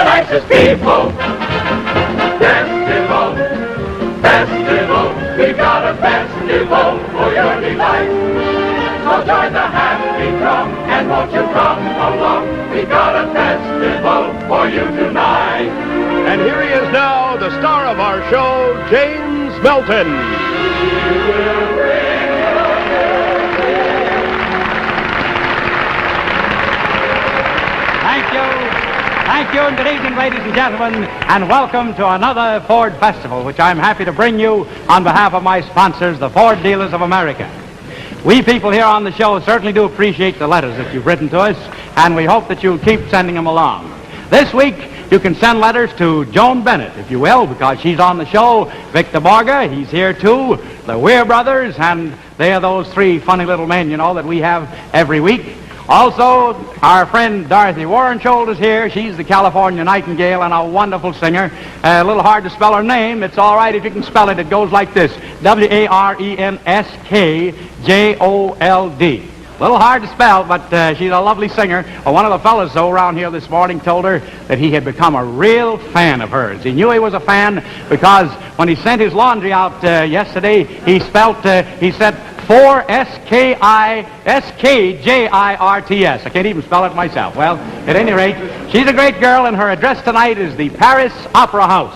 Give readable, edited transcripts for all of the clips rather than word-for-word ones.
the nicest people. Festival, festival, we've got a festival for your delight. So join the happy drum, and won't you come along? We've got a festival for you tonight. And here he is now, the star of our show, James Melton. Thank you, and good evening, ladies and gentlemen, and welcome to another Ford Festival, which I'm happy to bring you on behalf of my sponsors, the Ford Dealers of America. We people here on the show certainly do appreciate the letters that you've written to us, and we hope that you'll keep sending them along. This week, you can send letters to Joan Bennett, if you will, because she's on the show. Victor Borge, he's here too. The Weir brothers, and they are those three funny little men, you know, that we have every week. Also, our friend Dorothy Warrensholt is here. She's the California Nightingale and a wonderful singer. A little hard to spell her name. It's all right if you can spell it. It goes like this: Warenskjold. A little hard to spell, but she's a lovely singer. One of the fellows, though, around here this morning told her that he had become a real fan of hers. He knew he was a fan because when he sent his laundry out yesterday, he said 4 S-K-I-S-K-J-I-R-T-S. I can't even spell it myself. Well, at any rate, she's a great girl, and her address tonight is the Paris Opera House.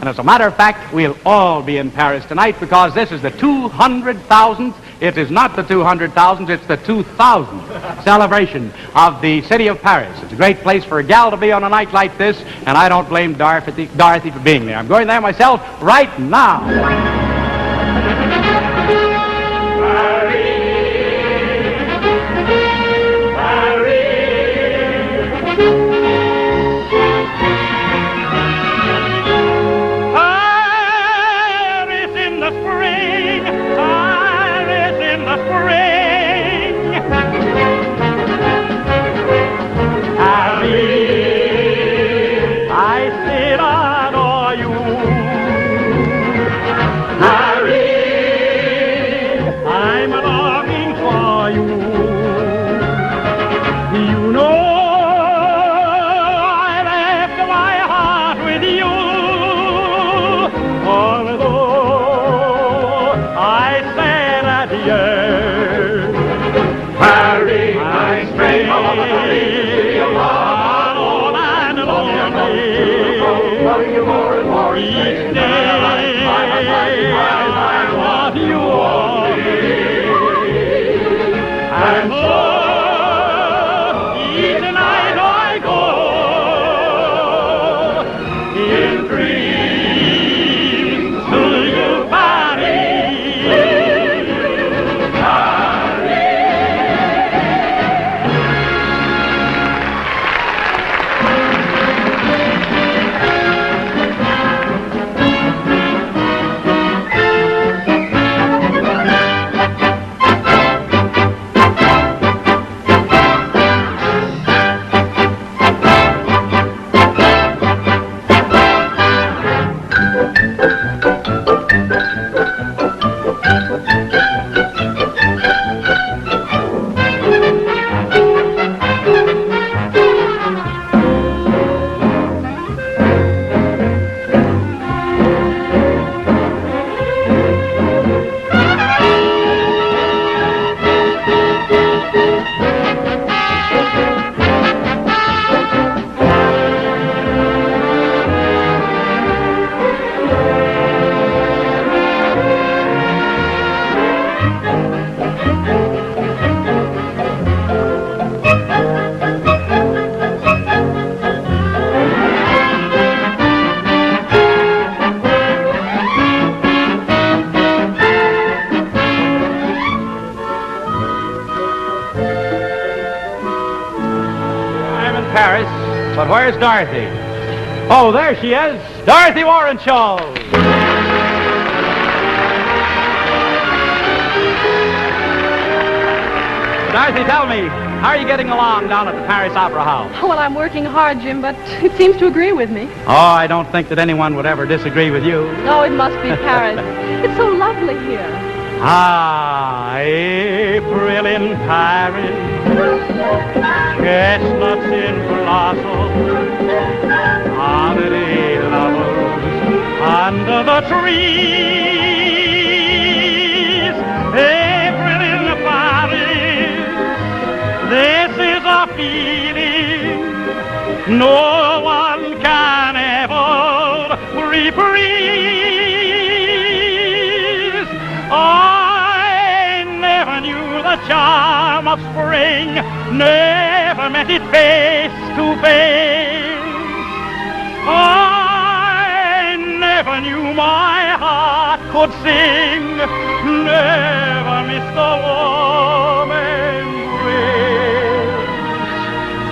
And as a matter of fact, we'll all be in Paris tonight because this is the 200,000th. It is not the 200,000th, it's the 2,000th celebration of the city of Paris. It's a great place for a gal to be on a night like this, and I don't blame Dorothy for being there. I'm going there myself right now. But where's Dorothy? Oh, there she is, Dorothy Warrensholt. Dorothy, tell me, how are you getting along down at the Paris Opera House? Oh, well, I'm working hard, Jim, but it seems to agree with me. Oh, I don't think that anyone would ever disagree with you. Oh, it must be Paris. It's so lovely here. Ah, April in Paris, chestnuts in blossom, holiday lovers under the trees. April in Paris, this is a feeling no one can ever reprise. I never knew the charm of spring, never met it face to face. I never knew my heart could sing, never missed a warm embrace.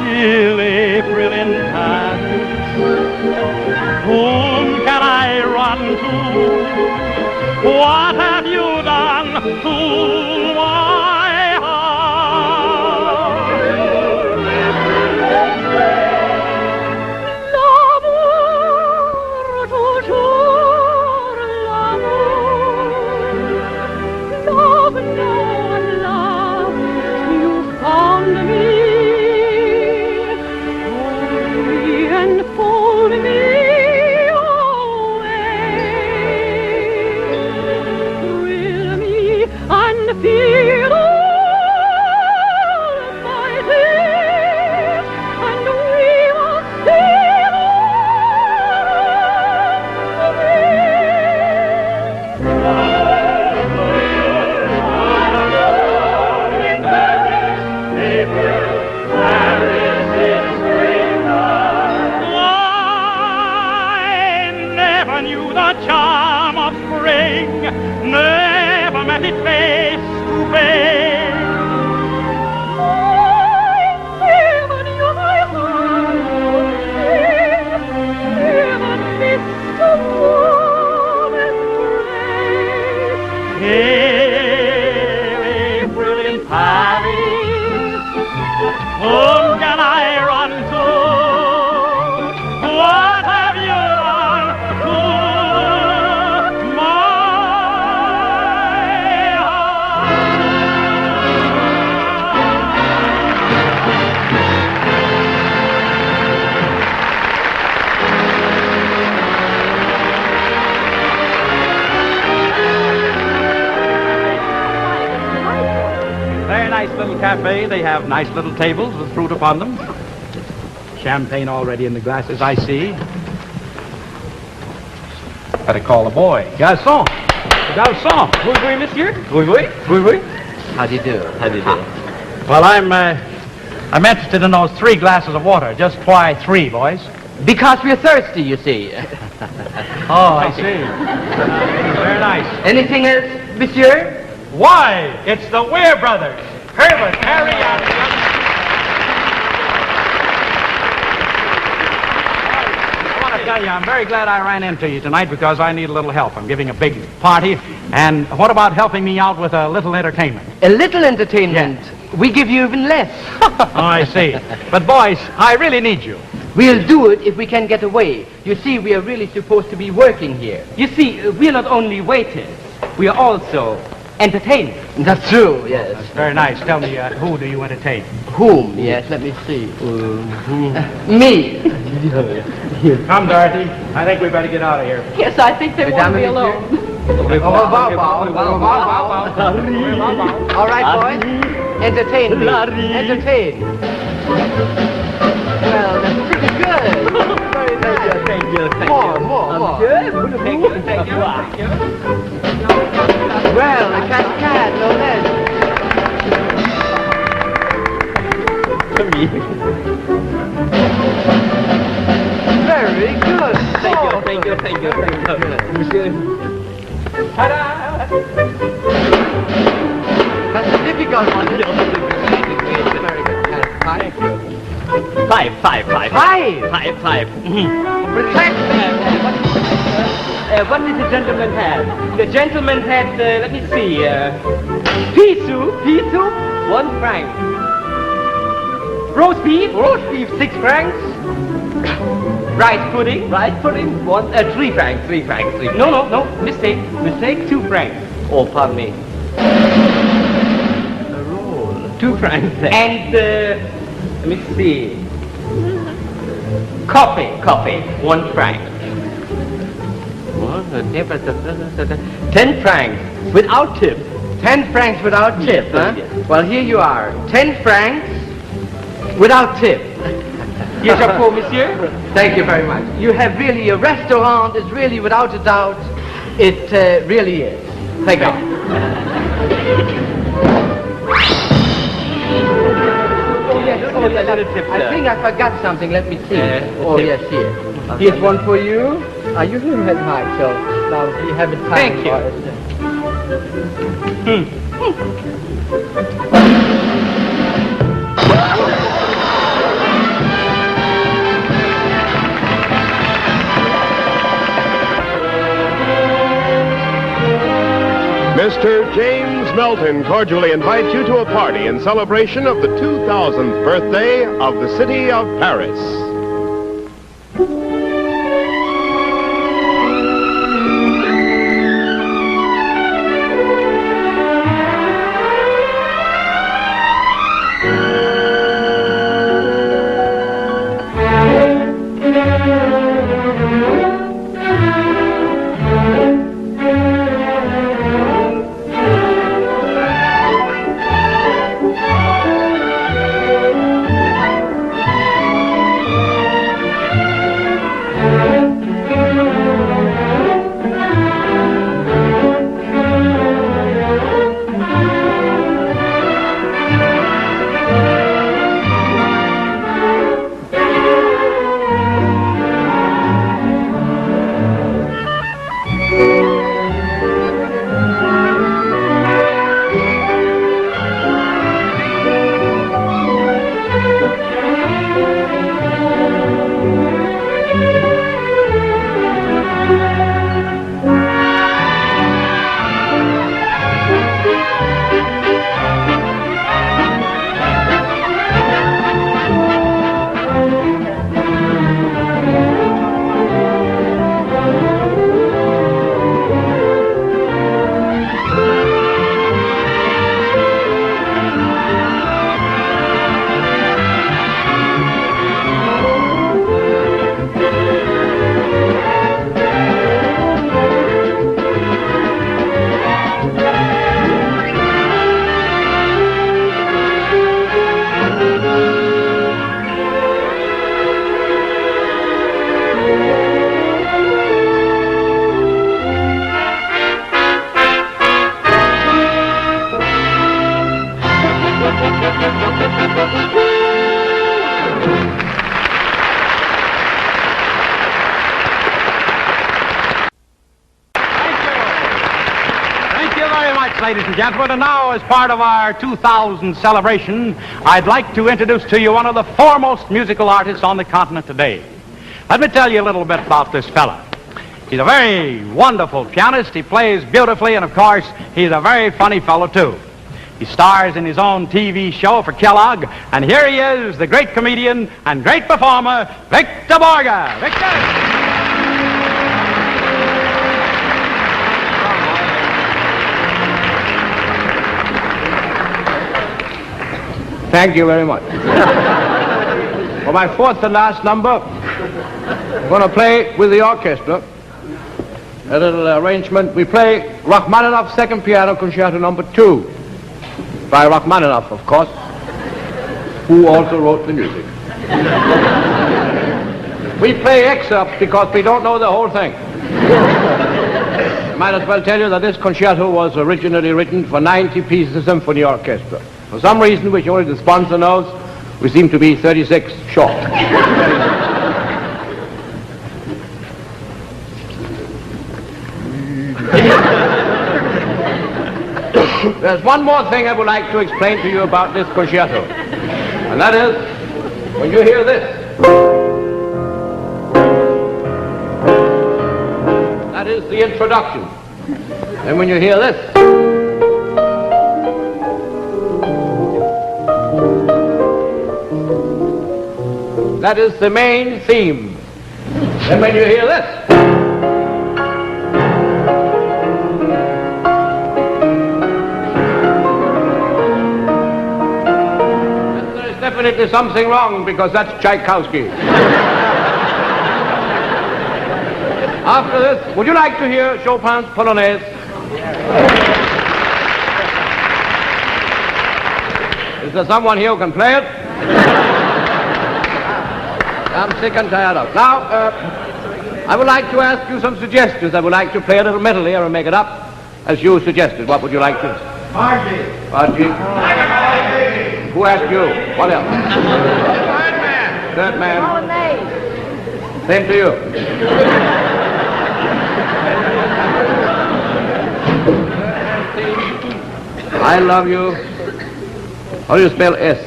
Till April in Paris, whom can I run to? What have you done to my heart? L'amour, toujours l'amour. Love, no, love, you found me. Hold me and fold me and feel all my days, and we must sail Paris is springtime. I never knew the charm of spring, never met it face to face. never knew my heart could sing, never missed a warm embrace. April in Paris, whom can I run to? What have you done to my Very nice little cafe. They have nice little tables with fruit upon them. Champagne already in the glasses, I see. Better call the boy. Garçon! Garçon! Oui, oui, monsieur. Oui, oui. Oui, oui. How do you do? How do you do? Well, I'm interested in those 3 glasses of water. Just why 3, boys? Because we're thirsty, you see. Oh, I see. Very nice. Anything else, monsieur? Why, it's the Weir brothers. Herbert, Harry, and the other. I want to tell you, I'm very glad I ran into you tonight because I need a little help. I'm giving a big party. And what about helping me out with a little entertainment? A little entertainment. We give you even less. Oh, I see. But boys, I really need you. We'll do it if we can get away. You see, we are really supposed to be working here. You see, we are not only waiters, we are also entertainers. That's true, yes. That's very nice. Tell me, who do you entertain? Whom? Yes, let me see. Me. Come, Dorothy. I think we better get out of here. Yes, I think they want me alone. All right, boys. Entertain me. Entertain. Well, that's pretty good. Very nice. Thank you. More. Thank you. Well, a cascade, no less. Very good. Thank you. Monsieur. Ta-da! That's a difficult one. Very good. Five. Five. Protect What did the gentleman have? The gentleman had, let me see, pea soup, 1 franc. Roast beef, 6 francs. Rice pudding, 3 francs. No, mistake, 2 francs. Oh, pardon me. A roll. 2 francs. And, let me see. Coffee, 1 franc. 10 francs without tip. 10 francs without tip, huh? Yes. Well, here you are. 10 francs without tip. Yes, chapeau, monsieur. Thank you very much. You have really, a restaurant is really, without a doubt, it really is. Thank you. Oh, yes, I think I forgot something. Let me see. Oh, tip. yes, here. Here's one for you. You do have high, so now you have it time. Thank you. Mr. James Melton cordially invites you to a party in celebration of the 2000th birthday of the city of Paris. Ladies and gentlemen, and now as part of our 2000 celebration, I'd like to introduce to you one of the foremost musical artists on the continent today. Let me tell you a little bit about this fella. He's a very wonderful pianist. He plays beautifully, and of course, he's a very funny fellow, too. He stars in his own TV show for Kellogg, and here he is, the great comedian and great performer, Victor Borge. Victor! Thank you very much. For my fourth and last number, I'm going to play with the orchestra. A little arrangement. We play Rachmaninoff's Second Piano Concerto Number 2, by Rachmaninoff, of course, who also wrote the music. We play excerpts because we don't know the whole thing. Might as well tell you that this concerto was originally written for 90 pieces symphony orchestra. For some reason, which only the sponsor knows, we seem to be 36 short. There's one more thing I would like to explain to you about this concerto. And that is, when you hear this, that is the introduction. And when you hear this, that is the main theme. And when you hear this, there is definitely something wrong, because that's Tchaikovsky. After this, would you like to hear Chopin's Polonaise? Is there someone here who can play it? I'm sick and tired of it. Now, I would like to ask you some suggestions. I would like to play a little medley or make it up as you suggested. What would you like to? Borge. Borge? Who asked you? What else? Third man. Same to you. I love you. How do you spell S?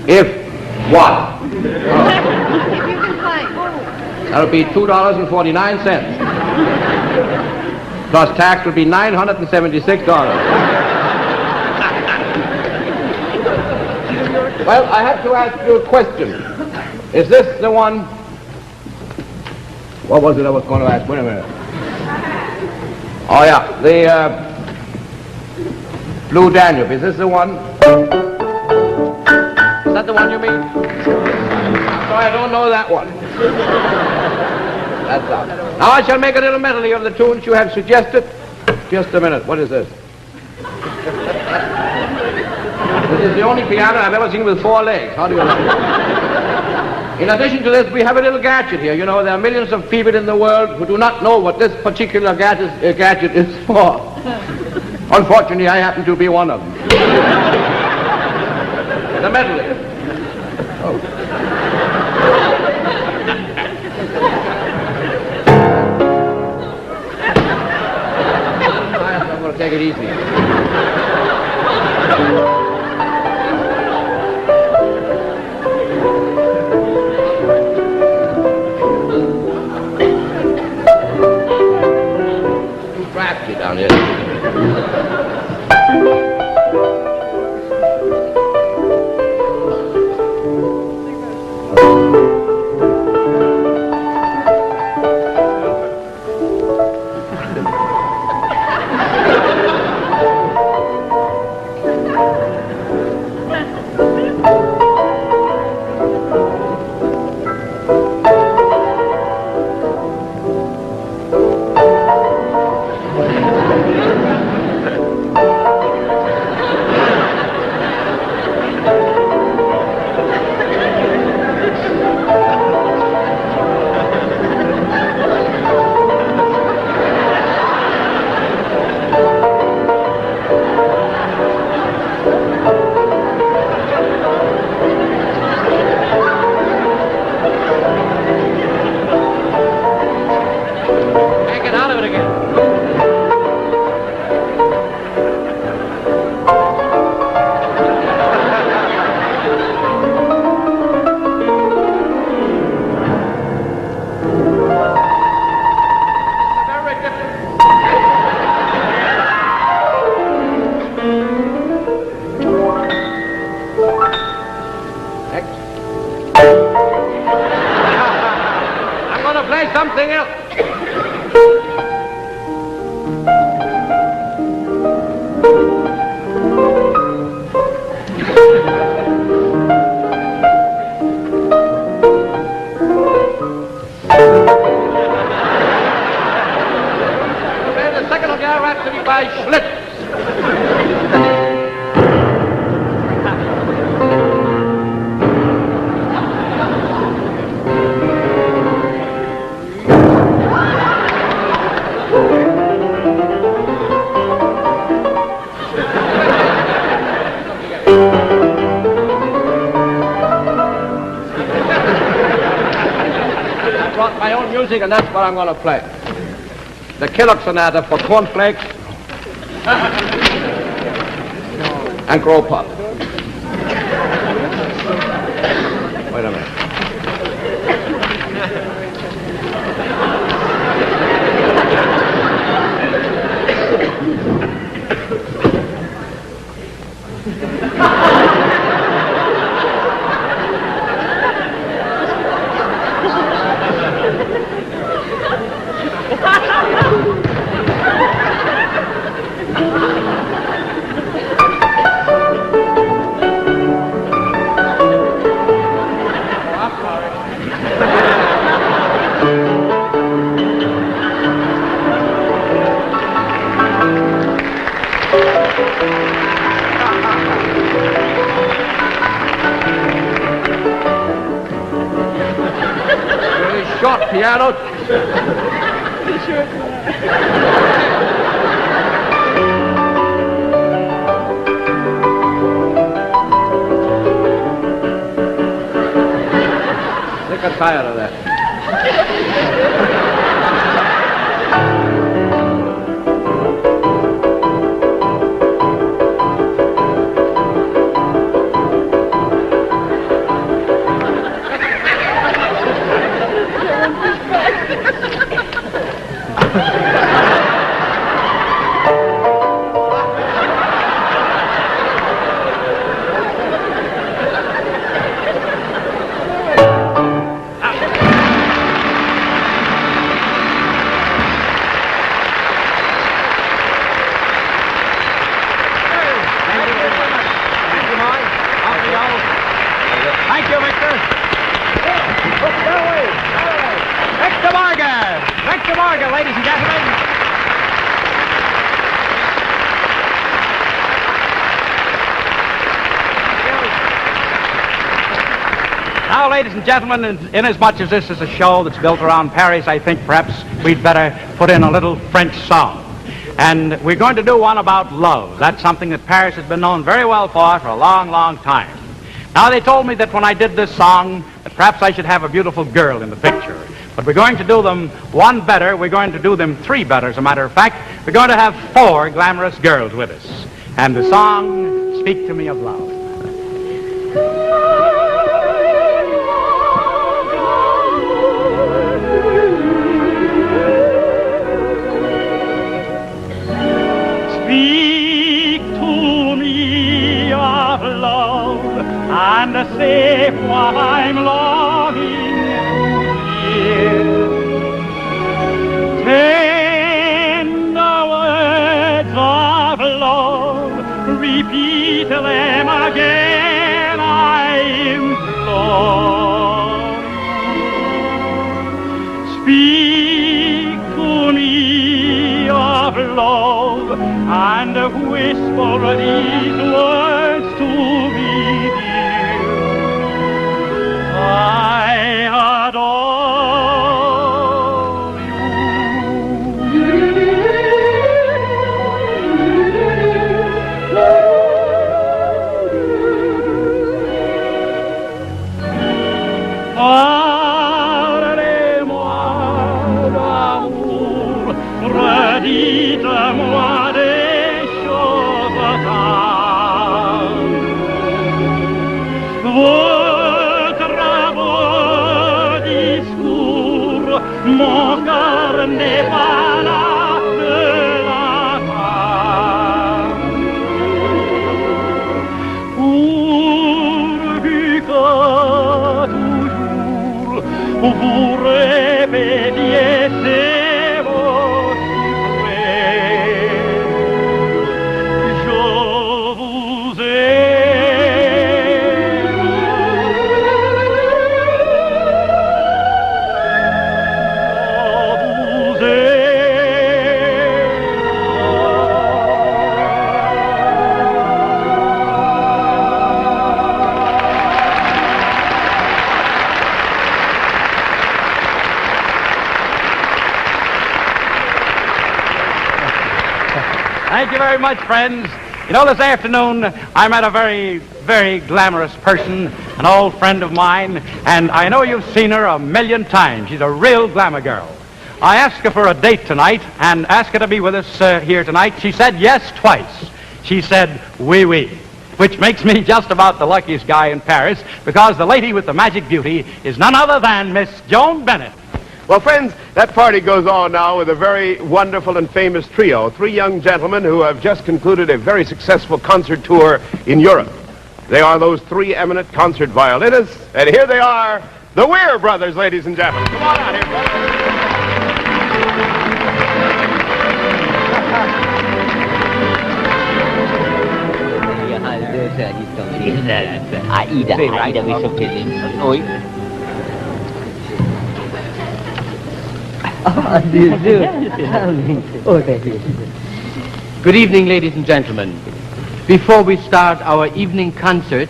If what? If you can play. That would be $2.49. Plus tax would be $976. Well, I have to ask you a question. Is this the one? What was it I was going to ask? Wait a minute. Oh, yeah. The Blue Danube. Is this the one? Is that the one you mean? No, I don't know that one. That's out. Now I shall make a little medley of the tunes you have suggested. Just a minute. What is this? This is the only piano I've ever seen with 4 legs. How do you like it? In addition to this, we have a little gadget here. You know, there are millions of people in the world who do not know what this particular gadget is for. Unfortunately, I happen to be one of them. The medley. Oh. I'm going to take it easy. Too drafty down here. Something else. The second of your rhapsody by Schlitz. Music, and that's what I'm going to play. The Killock Sonata for cornflakes and grow pop. Wait a minute. piano. Sick and tired of that. Thank you, Victor. Victor Borge! Victor Borge, ladies and gentlemen. Now, ladies and gentlemen, inasmuch as this is a show that's built around Paris, I think perhaps we'd better put in a little French song. And we're going to do one about love. That's something that Paris has been known very well for a long, long time. Now, they told me that when I did this song, that perhaps I should have a beautiful girl in the picture. But we're going to do them one better. We're going to do them three better, as a matter of fact. We're going to have four glamorous girls with us. And the song, Speak to Me of Love. Speak to me of love and say what I'm longing to hear. Tender words of love, repeat them again, I implore. Speak to me of love and whisper these words to me, dear. I adore you. Parlez-moi d'amour, redites-moi des choses tendres. Votre beau discours, mon cœur n'est pas là de l'entendre. Pourvu que toujours vous répétiez ces mots suprêmes. Je vous aime. Je vous aime. Thank you very much, friends. You know, this afternoon I met a very, very glamorous person, an old friend of mine, and I know you've seen her a million times. She's a real glamour girl. I asked her for a date tonight and asked her to be with us here tonight. She said yes twice. She said, oui, oui, which makes me just about the luckiest guy in Paris, because the lady with the magic beauty is none other than Miss Joan Bennett. Well, friends, that party goes on now with a very wonderful and famous trio, three young gentlemen who have just concluded a very successful concert tour in Europe. They are those three eminent concert violinists, and here they are, the Weir brothers, ladies and gentlemen. Come on out here, brothers. Good evening, ladies and gentlemen. Before we start our evening concert,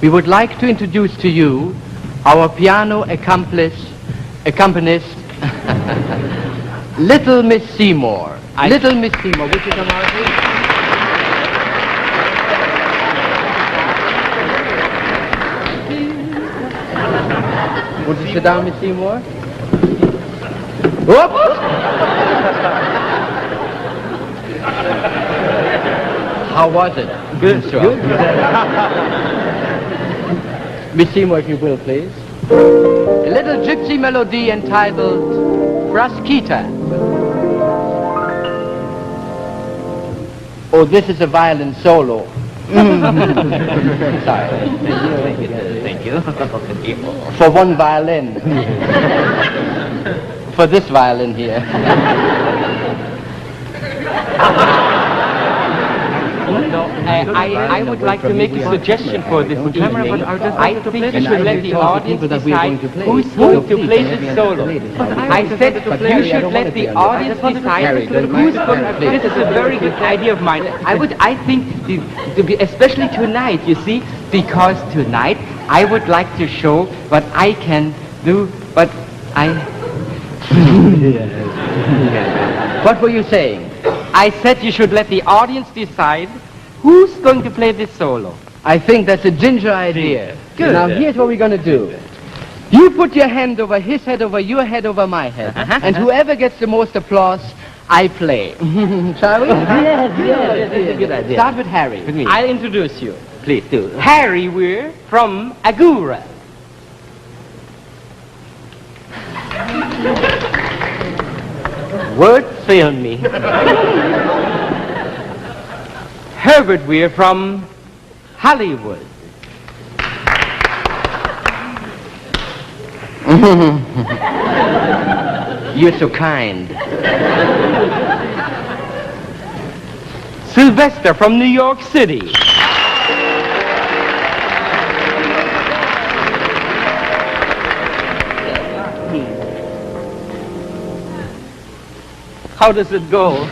we would like to introduce to you our piano accomplice, accompanist, Little Miss Seymour. Little Miss Seymour, would you come out, please? Would you sit down, Miss Seymour? Whoops! How was it? Good. Miss Seymour, if you will, please. A little gypsy melody entitled Frasquita. Oh, this is a violin solo. Sorry. Thank you. For one violin. For this violin here. I would like to make a suggestion for this evening. I think you should let the audience decide who's going to play this solo. I said you should let the audience decide who's going to play. This is a very good idea of mine. I think, especially tonight, you see, because tonight I would like to show what I can do, but I... What were you saying? I said you should let the audience decide who's going to play this solo. I think that's a ginger idea. Good. Now, here's what we're going to do. You put your hand over his head, over your head, over my head. And whoever gets the most applause, I play. Shall we? Yes. That's a good idea. Start with Harry. With me. I'll introduce you. Please do. Harry Weir from Agura. Words fail me. Herbert Weir from Hollywood. You're so kind. Sylvester from New York City. How does it go?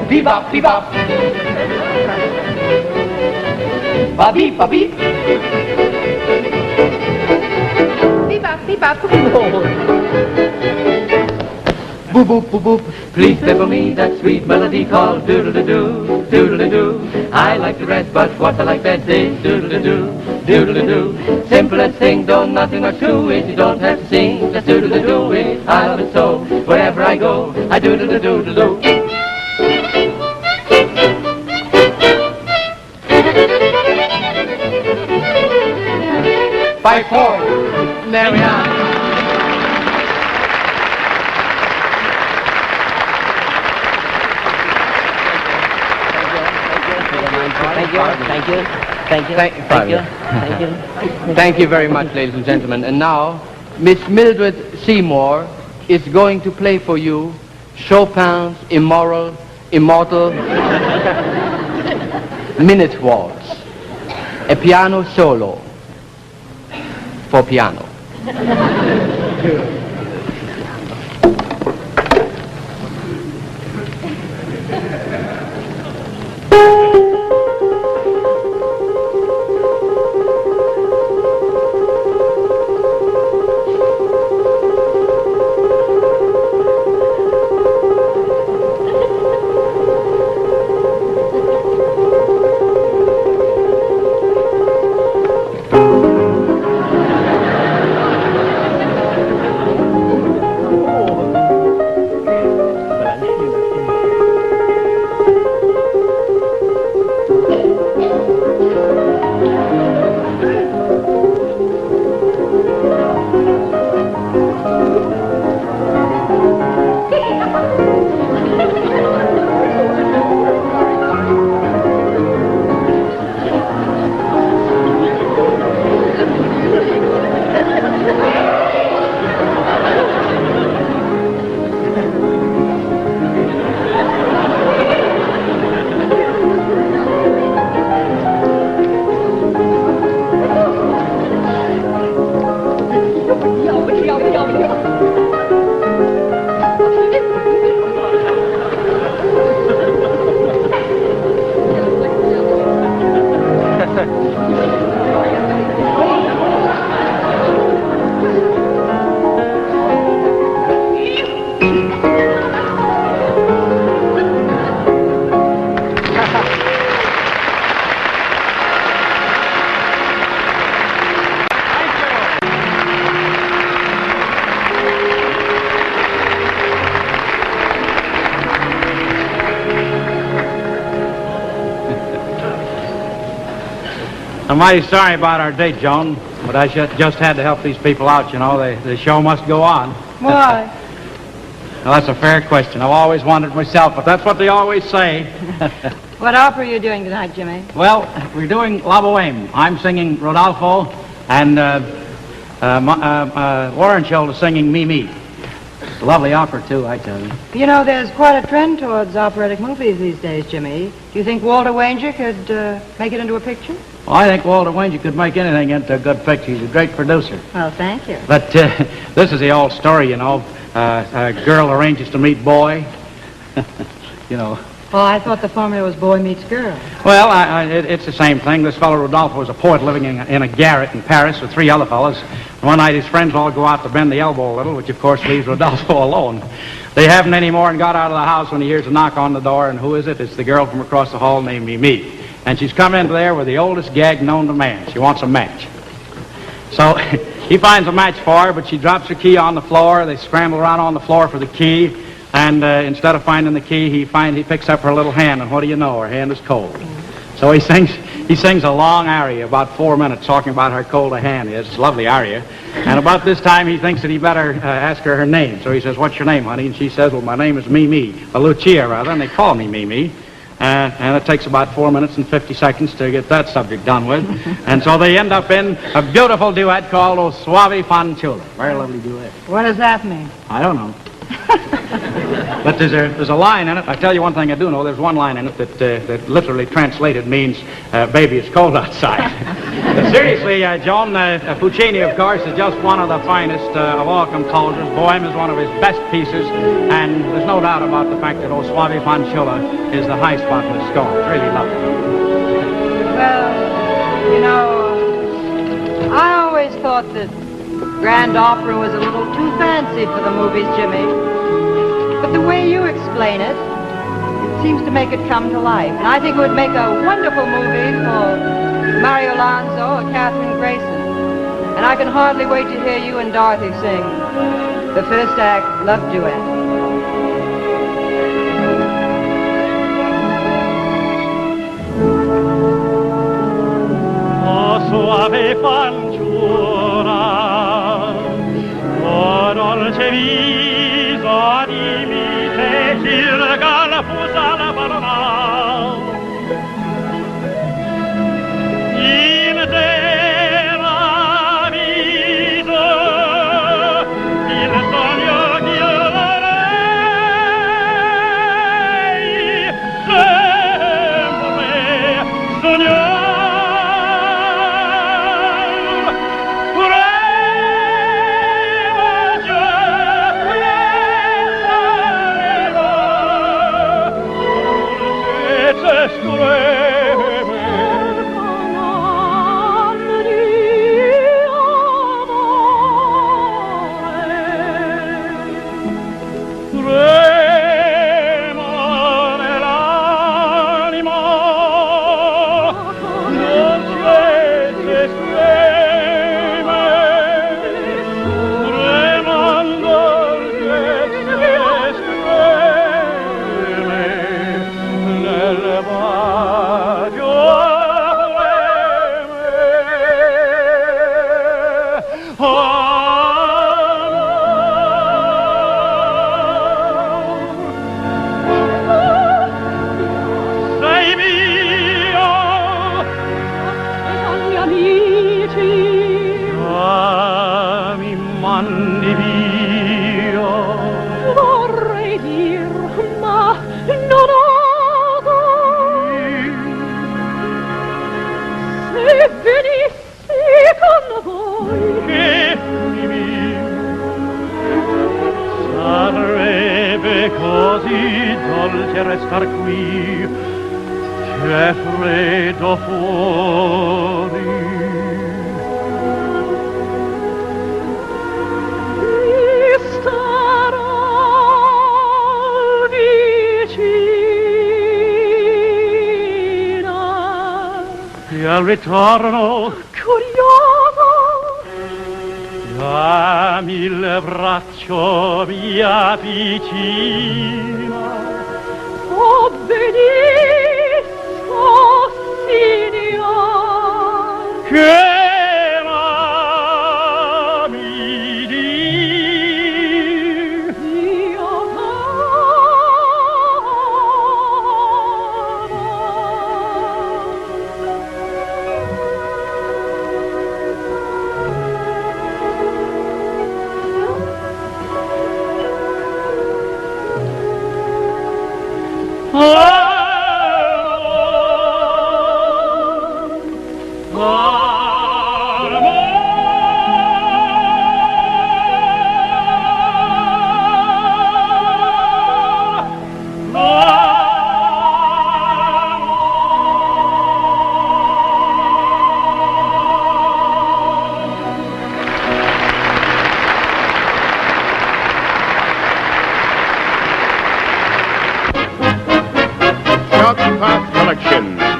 Bebop, bebop. Ba-beep, ba-beep. Bebop, bebop. Boop, boop, boop, boop. Please play for me that sweet melody called doodle-doo, doodle-doo. I like the rest, but what I like best is doodle-doo, doodle-doo. Simple as thing, don't nothing much to it. You don't have to sing, just doodle-doo it. I love it so. Wherever I go, I doodle-doo-doodle-doo. 5-4, Marianne. Thank you very much, ladies and gentlemen. And now, Miss Mildred Seymour is going to play for you Chopin's immortal Minute Waltz, a piano solo for piano. I'm mighty sorry about our date, Joan, but I just had to help these people out, you know. The show must go on. Why? Well, that's a fair question. I've always wondered myself, but that's what they always say. What opera are you doing tonight, Jimmy? Well, we're doing La Boheme. I'm singing Rodolfo, and Warrenchild is singing Mimi. It's a lovely opera, too, I tell you. You know, there's quite a trend towards operatic movies these days, Jimmy. Do you think Walter Wanger could make it into a picture? Well, I think Walter Wanger could make anything into a good picture. He's a great producer. Well, thank you. But this is the old story, you know. A girl arranges to meet boy. You know. Oh, I thought the formula was boy meets girl. Well, it's the same thing. This fellow Rodolfo was a poet living in a garret in Paris with 3 other fellows. One night his friends all go out to bend the elbow a little, which of course leaves Rodolfo alone. They haven't any more and got out of the house when he hears a knock on the door, and who is it? It's the girl from across the hall named Mimi. And she's come into there with the oldest gag known to man. She wants a match. So he finds a match for her, but she drops her key on the floor. They scramble around on the floor for the key. And instead of finding the key, he picks up her little hand, and what do you know? Her hand is cold. So he sings a long aria, about 4 minutes, talking about how cold her hand is. It's a lovely aria. And about this time, he thinks that he better ask her name. So he says, "What's your name, honey?" And she says, "Well, my name is Mimi, Lucia, rather, and they call me Mimi." And it takes about 4 minutes and 50 seconds to get that subject done with. And so they end up in a beautiful duet called O Suave Fanciulla. Very lovely duet. What does that mean? I don't know. But there's a line in it. I tell you one thing I do know. There's one line in it that literally translated means, "Baby, it's cold outside." But seriously, Joan, Puccini, of course, is just one of the finest of all composers. Bohème is one of his best pieces, and there's no doubt about the fact that O Suave Fanciulla is the high spot in the score. It's really lovely. Well, you know, I always thought that grand opera was a little too fancy for the movies, Jimmy. But the way you explain it seems to make it come to life. And I think it would make a wonderful movie for Mario Lanzo or Catherine Grayson. And I can hardly wait to hear you and Dorothy sing the first act love duet. O suave fanciulla, o dolce viso di mite circa la fusa la parola. In te ravviso il sogno che io vorrei sempre sognare. così dolce restar qui, c'è freddo fuori. Mi starò vicina e al ritorno curioso dammi il braccio mia vicina. Obbedisco, signor.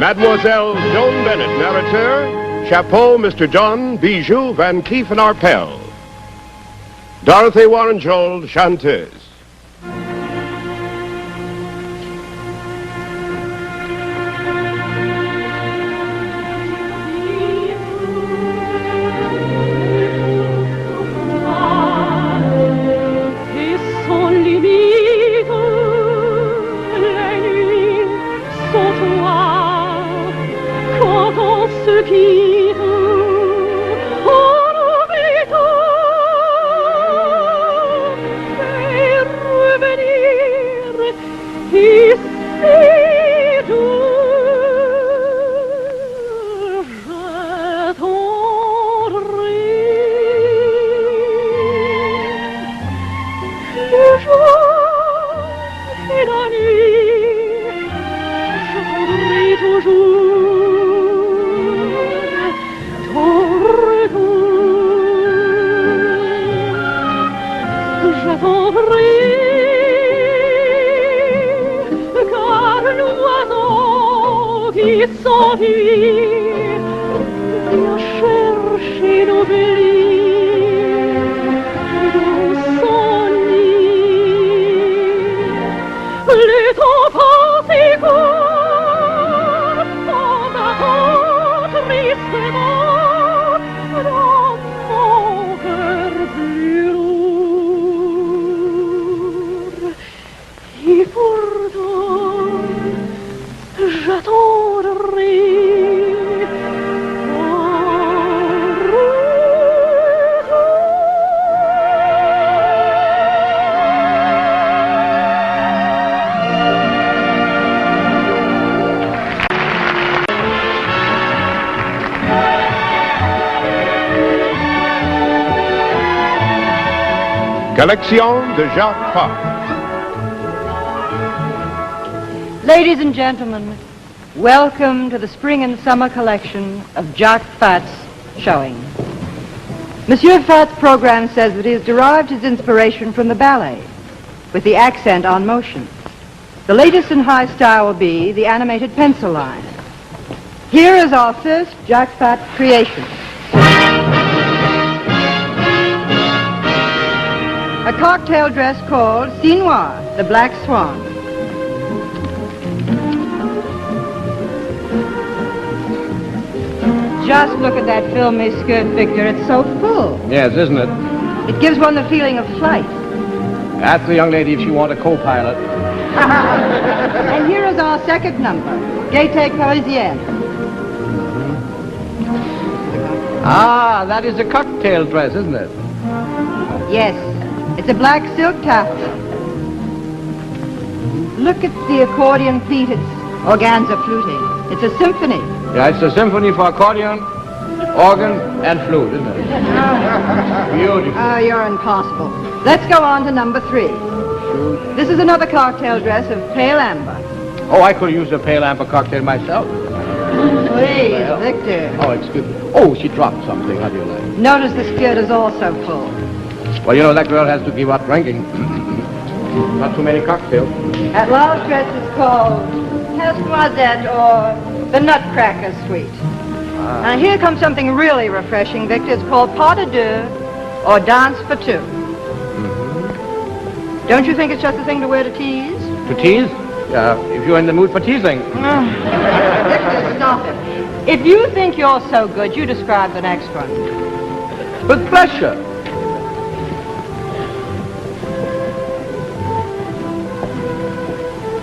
Mademoiselle Joan Bennett, narrateur. Chapeau, Mr. John Bijou Van Cleef and Arpels. Dorothy Warren-Joel, chanteuse. Collection de Jacques Park. Ladies and gentlemen, welcome to the spring and summer collection of Jacques Fat's showing. Monsieur Fat's program says that he has derived his inspiration from the ballet, with the accent on motion. The latest in high style will be the animated pencil line. Here is our first Jacques Fat creation. A cocktail dress called Sinoir, the Black Swan. Just look at that filmy skirt, Victor. It's so full. Yes, isn't it? It gives one the feeling of flight. Ask the young lady if she wants a co-pilot. And here is our second number, Gaieté Parisienne. Ah, that is a cocktail dress, isn't it? Yes. It's a black silk taffeta. Look at the accordion feet. It's organza fluting. It's a symphony. Yeah, it's a symphony for accordion, organ, and flute, isn't it? Beautiful. Oh, you're impossible. Let's go on to number 3. This is another cocktail dress of pale amber. Oh, I could use a pale amber cocktail myself. Please, Victor. Oh, excuse me. Oh, she dropped something. How do you like? Notice the skirt is also full. Well, you know, that girl has to give up drinking. Not too many cocktails. That last dress is called Casse-Noisette or the Nutcracker Suite. Now here comes something really refreshing, Victor. It's called Pas de deux or Dance for Two. Don't you think it's just a thing to wear to tease? To tease? Yeah, if you're in the mood for teasing. Victor, stop it. If you think you're so good, you describe the next one. With pleasure.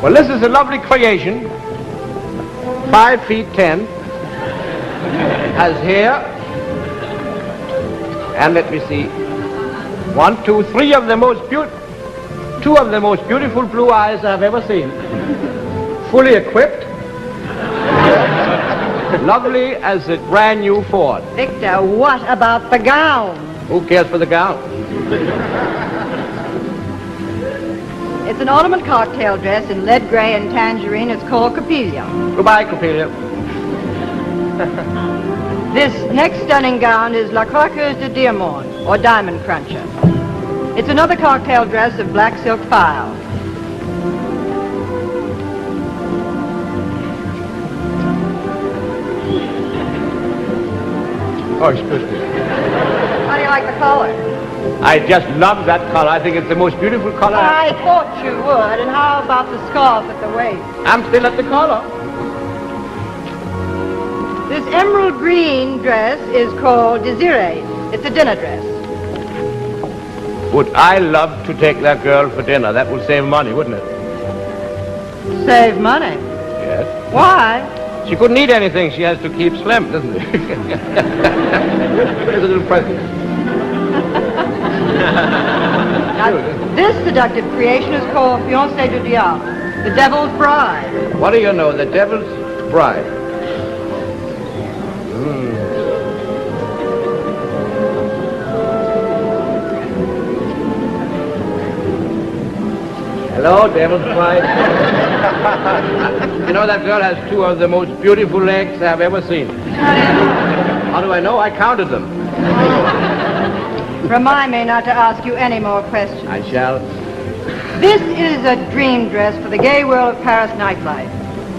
Well, this is a lovely creation. 5 feet 10. Has hair. And let me see. 1, 2, 3 of the most two of the most beautiful blue eyes I've ever seen. Fully equipped. Lovely as a brand new Ford. Victor, what about the gown? Who cares for the gown? It's an ornament cocktail dress in lead gray and tangerine. It's called Coppelio. Goodbye, Coppelio. This next stunning gown is La Croqueuse de Diamond, or Diamond Cruncher. It's another cocktail dress of black silk file. Oh, excuse me. How do you like the color? I just love that color. I think it's the most beautiful color. I thought you would. And how about the scarf at the waist? I'm still at the collar. This emerald green dress is called Desiree. It's a dinner dress. Would I love to take that girl for dinner? That would save money, wouldn't it? Save money. Yes. Why? She couldn't eat anything. She has to keep slim, doesn't she? Here's a little present. Now, this seductive creation is called Fiancée du Diable, the Devil's Bride. What do you know? The Devil's Bride. Hello, Devil's Bride. You know, that girl has two of the most beautiful legs I've ever seen. How do I know? I counted them. Remind me not to ask you any more questions. I shall. This is a dream dress for the gay world of Paris nightlife.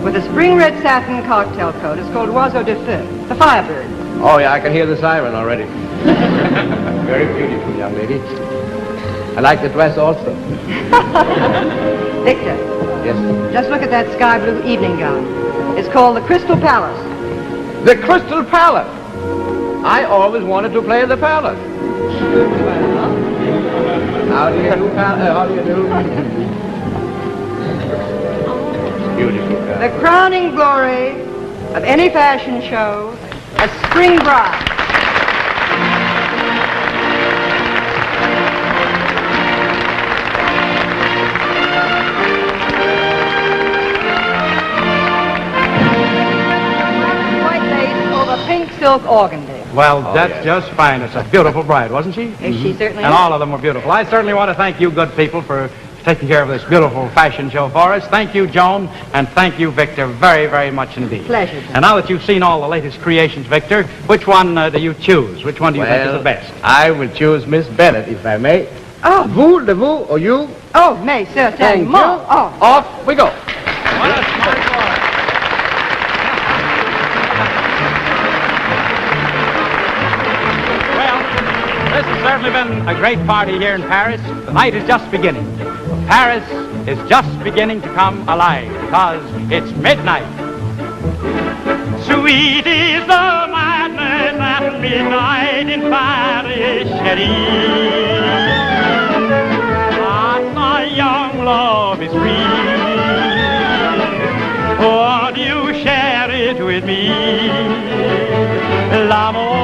With a spring red satin cocktail coat. It's called Oiseau de Feu, the Firebird. Oh, yeah, I can hear the siren already. Very beautiful, young lady. I like the dress also. Victor. Yes. Just look at that sky blue evening gown. It's called the Crystal Palace. The Crystal Palace. I always wanted to play the palace. How do you do, how do you do? Beautiful girl. The crowning glory of any fashion show, a spring bride. Pink silk organdy. Well, that's just fine. It's a beautiful bride, wasn't she? She certainly And is. all of them were beautiful. I certainly want to thank you good people for taking care of this beautiful fashion show for us. Thank you, Joan, and thank you, Victor, very, very much indeed. Pleasure. And now that you've seen all the latest creations, Victor, which one do you choose? Which one do you think is the best? I will choose Miss Bennett, if I may. Oh. Vous, de vous, or you? Oh, mais certainement. Oh. Off we go. This has certainly been a great party here in Paris. The night is just beginning. Paris is just beginning to come alive because it's midnight. Sweet is the madness at midnight in Paris, chérie. But my young love is free. Won't you share it with me? L'amour,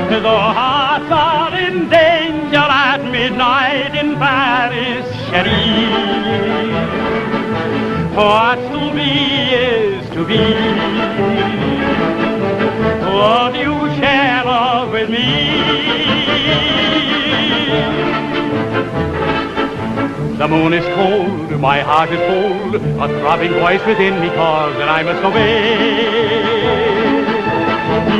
the hearts are in danger at midnight in Paris, chérie. What's to be is to be. Won't you share love with me? The moon is cold, my heart is cold, a throbbing voice within me calls, and I must obey.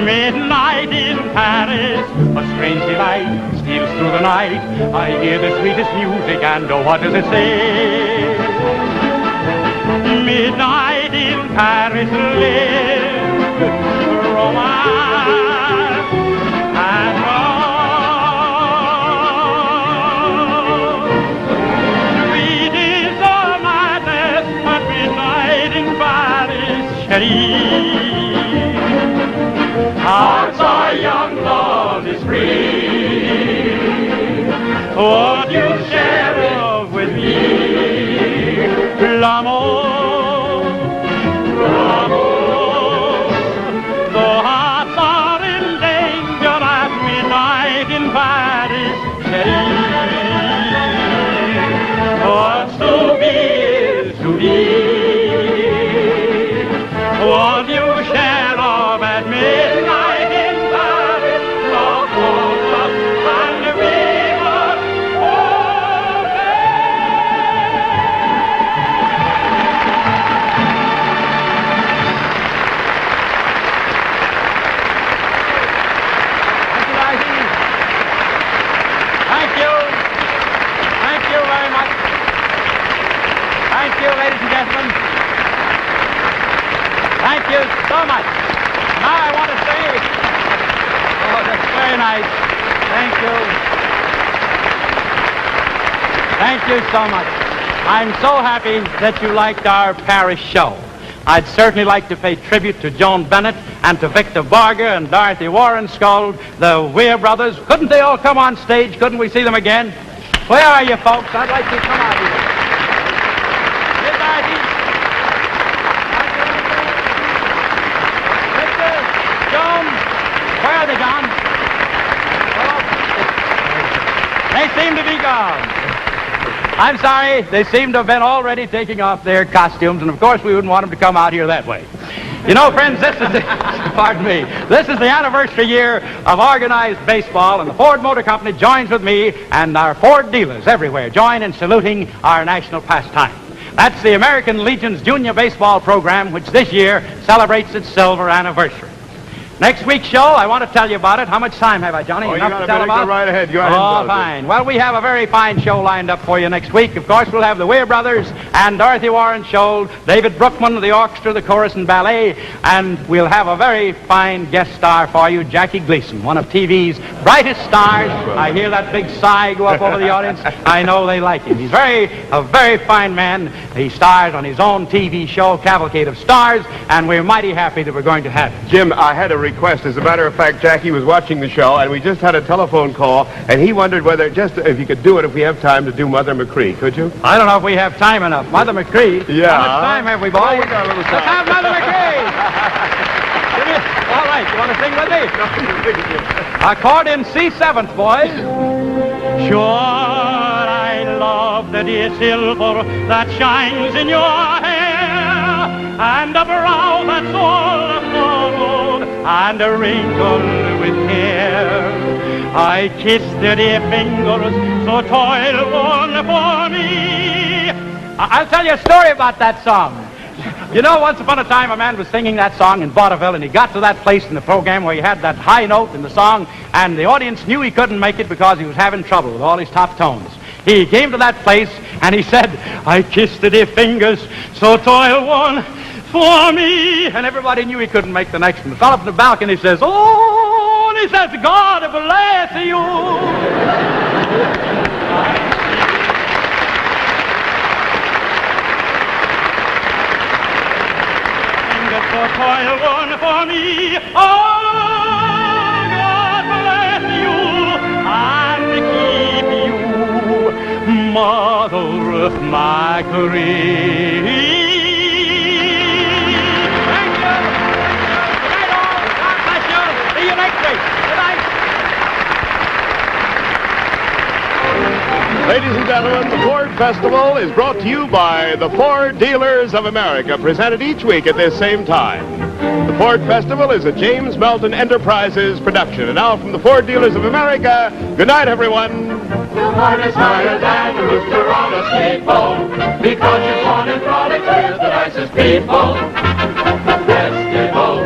Midnight in Paris, a strange delight steals through the night. I hear the sweetest music, and oh, what does it say? Midnight in Paris lives romance and love. Sweet is the madness at midnight in Paris, chérie. Hearts are young, love is free. Won't you share love with me? L'amour, l'amour. The hearts are in danger at midnight in Paris, chérie. What's to be is to be. Won't you share love at midnight in Paris? Love, love, love, and we must Thank you. Thank you very much. Thank you, ladies and gentlemen. Thank you so much. Now I want to say, oh, that's very nice. Thank you. Thank you so much. I'm so happy that you liked our Paris show. I'd certainly like to pay tribute to Joan Bennett and to Victor Borge and Dorothy Warren Scold, the Weir brothers. Couldn't they all come on stage? Couldn't we see them again? Where are you folks? I'd like you to come out here. Here, Dorothy. Victor, Joan, where are they gone? Oh. They seem to be gone. I'm sorry, they seem to have been already taking off their costumes, and of course we wouldn't want them to come out here that way. You know, friends, this is pardon me, this is the anniversary year of organized baseball, and the Ford Motor Company joins with me, and our Ford dealers everywhere join in saluting our national pastime. That's the American Legion's Junior Baseball program, which this year celebrates its silver anniversary. Next week's show, I want to tell you about it. How much time have I, Johnny? Oh, Enough you to tell about? Go right ahead. Go ahead. Oh, fine. Well, we have a very fine show lined up for you next week. Of course, we'll have the Weir brothers and Dorothy Warren Scholl, David Brookman, the orchestra, the chorus, and ballet, and we'll have a very fine guest star for you, Jackie Gleason, one of TV's brightest stars. I hear that big sigh go up over the audience. I know they like him. He's a very fine man. He stars on his own TV show, Cavalcade of Stars, and we're mighty happy that we're going to have him. Jim, I had a request. As a matter of fact, Jackie was watching the show, and we just had a telephone call, and he wondered whether if you could do it if we have time to do Mother McCree. Could you? I don't know if we have time enough. Mother McCree? Yeah. How much time have we, boys? Oh, we got a little time. Let's have Mother McCree! All right, you want to sing with me? Accordion C7th, boys. Sure, I love the dear silver that shines in your hair, and a brow that's all furrowed, and a wrinkle with care. I kiss the dear fingers so toil-worn for me. I'll tell you a story about that song. You know, once upon a time, a man was singing that song in vaudeville, and he got to that place in the program where he had that high note in the song, and the audience knew he couldn't make it because he was having trouble with all his top tones. He came to that place, and he said, I kissed the dear fingers so toil-worn for me. And everybody knew he couldn't make the next one. The fellow from the balcony says, oh, and he says, God bless you. So toil-worn for me, oh, God bless you and keep you, Mother of my career. Thank you. Good night, all. God bless you. See you next week. Good night. Ladies and gentlemen, the Ford Festival is brought to you by the Ford Dealers of America, presented each week at this same time. The Ford Festival is a James Melton Enterprises production. And now from the Ford Dealers of America, good night, everyone. Your heart is higher than a rooster on a steeple, because you've won in frolic with the nicest people. Festival,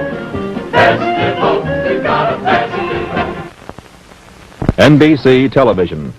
festival, we've got a festival. NBC Television.